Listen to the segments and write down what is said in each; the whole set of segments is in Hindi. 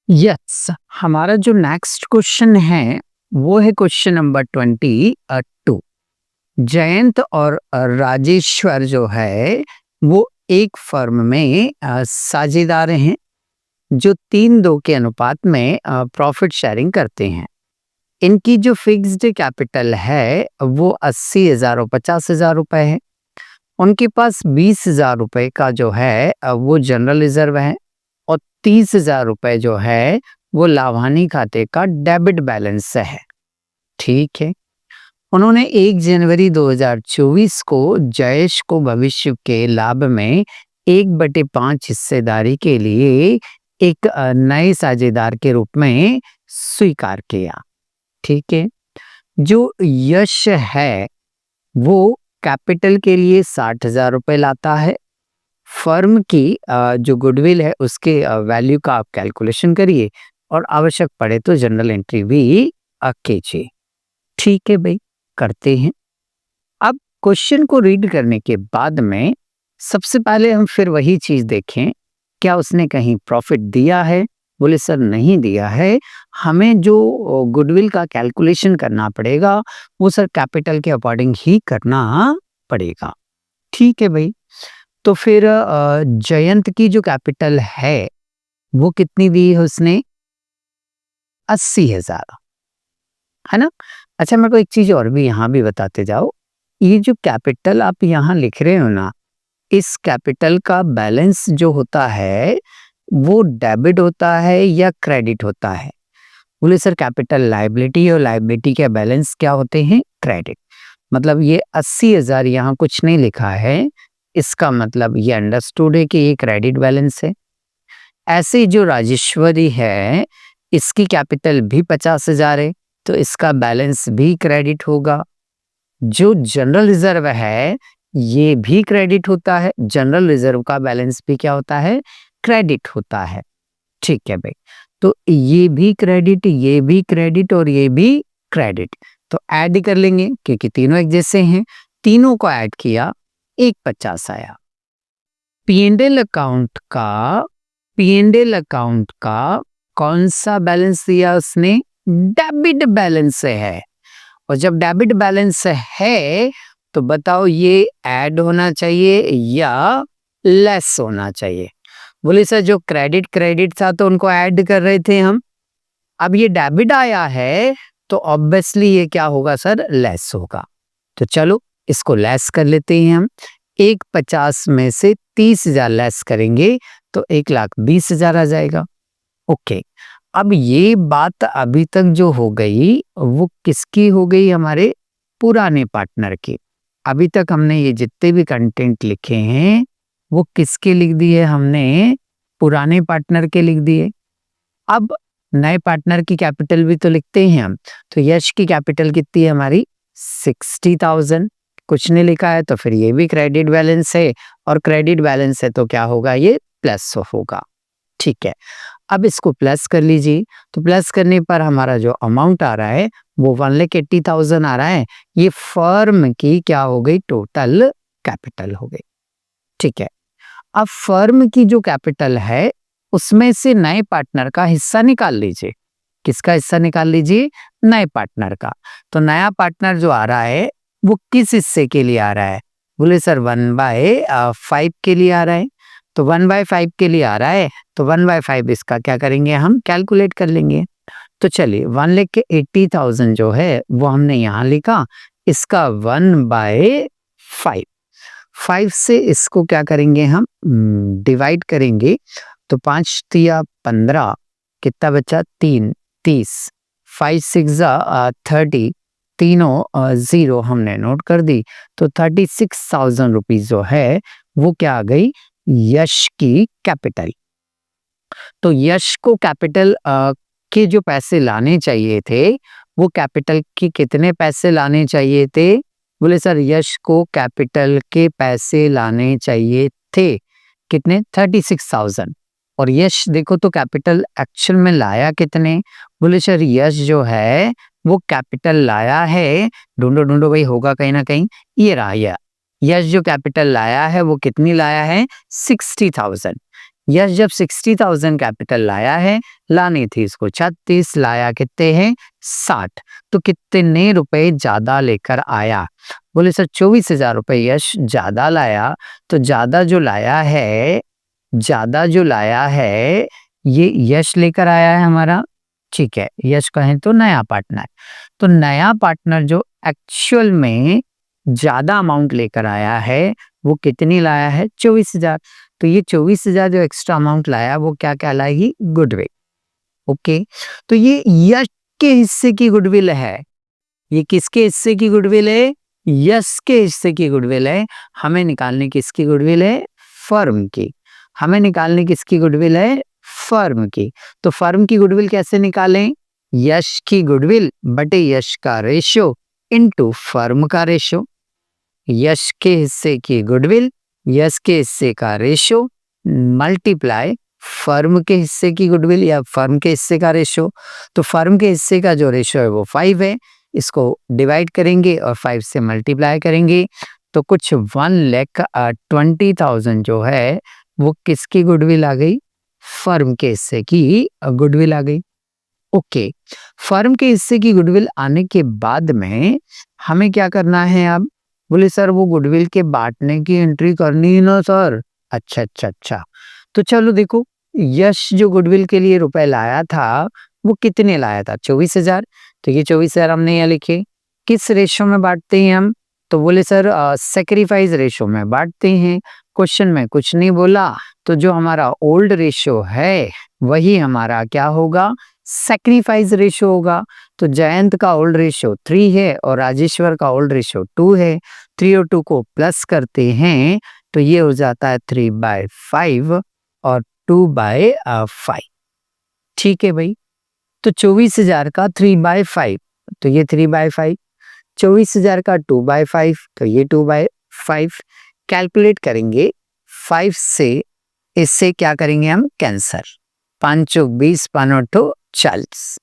यस, हमारा जो नेक्स्ट क्वेश्चन है वो है क्वेश्चन नंबर 22। जयंत और राजेश्वर जो है वो एक फर्म में साझेदार हैं जो 3-2 के अनुपात में प्रॉफिट शेयरिंग करते हैं। इनकी जो फिक्स्ड कैपिटल है वो 80,000 और 50,000 रुपए है। उनके पास 20,000 रुपए का जो है वो जनरल रिजर्व है और 30,000 रुपए जो है वो लाभानी खाते का डेबिट बैलेंस है। ठीक है। उन्होंने 1 जनवरी 2024 को जयेश को भविष्य के लाभ में 1/5 हिस्सेदारी के लिए एक नए साझेदार के रूप में स्वीकार किया। ठीक है। जो यश है वो कैपिटल के लिए 60,000 रुपए लाता है। फर्म की जो गुडविल है उसके वैल्यू का आप कैलकुलेशन करिए और आवश्यक पड़े तो जनरल एंट्री भी कीजिए। ठीक है भाई, करते हैं। अब क्वेश्चन को रीड करने के बाद में सबसे पहले हम फिर वही चीज देखें, क्या उसने कहीं प्रॉफिट दिया है? बोले सर नहीं दिया है। हमें जो गुडविल का कैलकुलेशन करना पड़ेगा वो सर कैपिटल के अकॉर्डिंग ही करना पड़ेगा। ठीक है भाई। तो फिर जयंत की जो कैपिटल है वो कितनी दी है उसने? 80,000, है ना। अच्छा, मेरे को एक चीज और भी यहाँ भी बताते जाओ। ये जो कैपिटल आप यहाँ लिख रहे हो ना, इस कैपिटल का बैलेंस जो होता है वो डेबिट होता है या क्रेडिट होता है? बोले सर कैपिटल लायबिलिटी और लायबिलिटी के बैलेंस क्या होते हैं? क्रेडिट। मतलब ये 80,000 यहाँ कुछ नहीं लिखा है, इसका मतलब ये अंडरस्टूड है कि ये क्रेडिट बैलेंस है। ऐसे जो राजेश्वरी है इसकी कैपिटल भी 50,000 है तो इसका बैलेंस भी क्रेडिट होगा। जो जनरल रिजर्व है ये भी क्रेडिट होता है, जनरल रिजर्व का बैलेंस भी क्या होता है? क्रेडिट होता है। ठीक है भाई। तो ये भी क्रेडिट, ये भी क्रेडिट और ये भी क्रेडिट, तो ऐड कर लेंगे क्योंकि तीनों एक जैसे हैं। तीनों को ऐड किया, 150 आया। पीएनएल अकाउंट का कौन सा बैलेंस दिया उसने? डेबिट बैलेंस है। और जब डेबिट बैलेंस है तो बताओ ये ऐड होना चाहिए या लेस होना चाहिए? बोले सर जो क्रेडिट था तो उनको ऐड कर रहे थे हम। अब ये डेबिट आया है तो ऑब्वियसली ये क्या होगा सर? लेस होगा। तो चलो इसको लेस कर लेते हैं हम। 150 में से 30,000 लेस करेंगे तो 1,20,000 आ जाएगा। ओके। अब ये बात अभी तक जो हो गई वो किसकी हो गई? हमारे पुराने पार्टनर की। अभी तक हमने ये जितने भी कंटेंट लिखे हैं वो किसके लिख दिए? हमने पुराने पार्टनर के लिख दिए। अब नए पार्टनर की कैपिटल भी तो लिखते हैं हम। तो यश की कैपिटल कितनी है हमारी? 60,000। कुछ नहीं लिखा है तो फिर ये भी क्रेडिट बैलेंस है और क्रेडिट बैलेंस है तो क्या होगा? ये प्लस होगा। ठीक है। अब इसको प्लस कर लीजिए। तो प्लस करने पर हमारा जो अमाउंट आ रहा है वो 1,80,000 आ रहा है। ये फर्म की क्या हो गई? टोटल कैपिटल हो गई। ठीक है। अब फर्म की जो कैपिटल है उसमें से नए पार्टनर का हिस्सा निकाल लीजिए। किसका हिस्सा निकाल लीजिए? नए पार्टनर का। तो नया पार्टनर जो आ रहा है वो किस हिस्से के लिए आ रहा है? बोले सर 1/5 के लिए आ रहा है। तो 1/5 के लिए आ रहा है तो 1/5 इसका क्या करेंगे? हम कैलकुलेट कर लेंगे। तो चलिए 1,80,000 जो है वो हमने यहाँ लिखा, इसका 1/5, 5 से इसको क्या करेंगे? हम डिवाइड करेंगे। तो 5 तिया 15, कितना बचा? 3, 30, 5 6 30, तीनों 0 हमने नोट कर दी। तो 36,000 रुपीज जो है वो क्या आ गई? यश की कैपिटल। तो यश को कैपिटल के जो पैसे लाने चाहिए थे वो कैपिटल के कितने पैसे लाने चाहिए थे? बोले सर यश को कैपिटल के पैसे लाने चाहिए थे कितने? 36,000। और यश देखो तो कैपिटल एक्चुअल में लाया कितने? बोले सर यश जो है वो कैपिटल लाया है, ढूंढो ढूंढो भाई, होगा कहीं ना कहीं, ये रहा। यश जो कैपिटल लाया है वो कितनी लाया है? 60,000। यश जब 60,000 कैपिटल लाया है, लानी थी इसको 36, लाया कितने हैं 60, तो कितने रुपए ज्यादा लेकर आया? बोले सर 24,000 रुपए यश ज्यादा लाया, तो ज्यादा जो लाया है ये यश लेकर आया है हमारा, ठीक है। यश कहें तो नया पार्टनर, तो नया पार्टनर जो एक्चुअल में ज्यादा अमाउंट लेकर आया है वो कितनी लाया है 24,000, तो ये 24,000 जो एक्स्ट्रा अमाउंट लाया वो क्या कहलाएगी? गुडविल। ओके, तो ये यश के हिस्से की गुडविल है। ये किसके हिस्से की गुडविल है? यश के हिस्से की गुडविल है। हमें निकालने किसकी गुडविल है? फर्म की। हमें निकालने किसकी गुडविल है? फर्म की। तो फर्म की गुडविल कैसे निकालें? यश की गुडविल बटे यश का रेशो इनटू फर्म का रेशो। यश के हिस्से की गुडविल, यश के हिस्से का रेशो मल्टीप्लाई फर्म के हिस्से की गुडविल या फर्म के हिस्से का रेशो। तो फर्म के हिस्से का जो रेशो है वो 5 है, इसको डिवाइड करेंगे और 5 से मल्टीप्लाई करेंगे तो कुछ 1,20,000 जो है वो किसकी गुडविल आ गई? फर्म के हिस्से की गुडविल आ गई। ओके, फर्म के हिस्से की गुडविल आने के बाद में हमें क्या करना है अब? बोले सर वो गुडविल के बांटने की एंट्री करनी है ना सर। अच्छा, तो चलो देखो, यश जो गुडविल के लिए रुपए लाया था वो कितने लाया था? 24,000, तो ये 24,000 हमने यहाँ लिखे। किस रेशो में बांटते हैं हम? तो बोले सर सेक्रीफाइस रेशो में बांटते हैं। क्वेश्चन में कुछ नहीं बोला, तो जो हमारा ओल्ड रेशो है वही हमारा क्या होगा? सेक्रीफाइस रेशो होगा। तो जयंत का ओल्ड रेशो 3 है और राजेश्वर का ओल्ड रेशो 2 है। 3 और 2 को प्लस करते हैं तो ये हो जाता है 3/5 और 2/5। ठीक है भाई, तो 24,000 का 3/5 तो ये 3/5, 24,000 का 2/5 तो ये 2/5। कैलकुलेट करेंगे 5 से, इससे क्या करेंगे हम? कैंसर। 5 चौक 20, 5 8 40,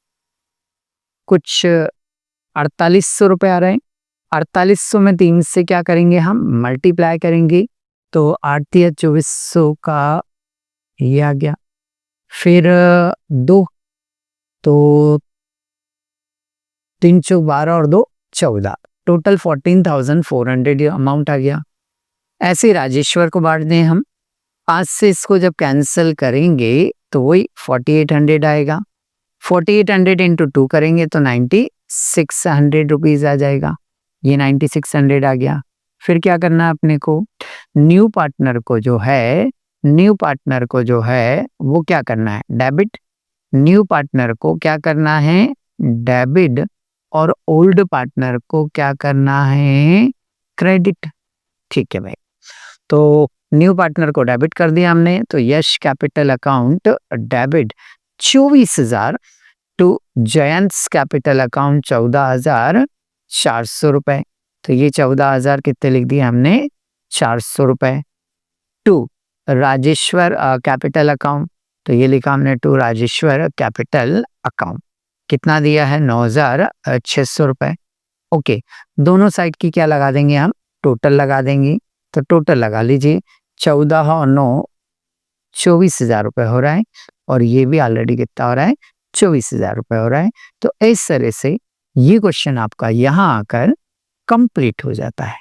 कुछ 4800 रुपए आ रहे हैं। 4800 में 3 से क्या करेंगे हम? मल्टीप्लाई करेंगे तो 8 या 2400 का ये आ गया, फिर 2 तो 3 चौक 12 और 2 14, टोटल 14,400 अमाउंट आ गया। ऐसे राजेश्वर को बांट दें हम, 5 से इसको जब कैंसिल करेंगे तो वही 4800 आएगा। 4800 इंटू 2 करेंगे तो 9600 रुपीज आ जाएगा। ये 9600 आ गया। फिर क्या करना है अपने को? न्यू पार्टनर को जो है वो क्या करना है? डेबिट। न्यू पार्टनर को क्या करना है? डेबिट। और ओल्ड पार्टनर को क्या करना है? क्रेडिट। ठीक है भाई, तो न्यू पार्टनर को डेबिट कर दिया हमने, तो Yash capital account debit 24,000 to Jayant capital account 14,400 रुपए। तो ये 14,000 कितने लिख दिए हमने? 400 रुपए। टू राजेश्वर कैपिटल अकाउंट, तो ये लिखा हमने टू राजेश्वर कैपिटल अकाउंट, कितना दिया है? 9,600 रुपए। ओके, दोनों साइड की क्या लगा देंगे हम? टोटल लगा देंगे। तो टोटल लगा लीजिए, 14 और 9 24,000 रुपए हो रहा है, और ये भी ऑलरेडी कितना हो रहा है? 24,000 रुपए हो रहा है। तो इस तरह से ये क्वेश्चन आपका यहाँ आकर कंप्लीट हो जाता है।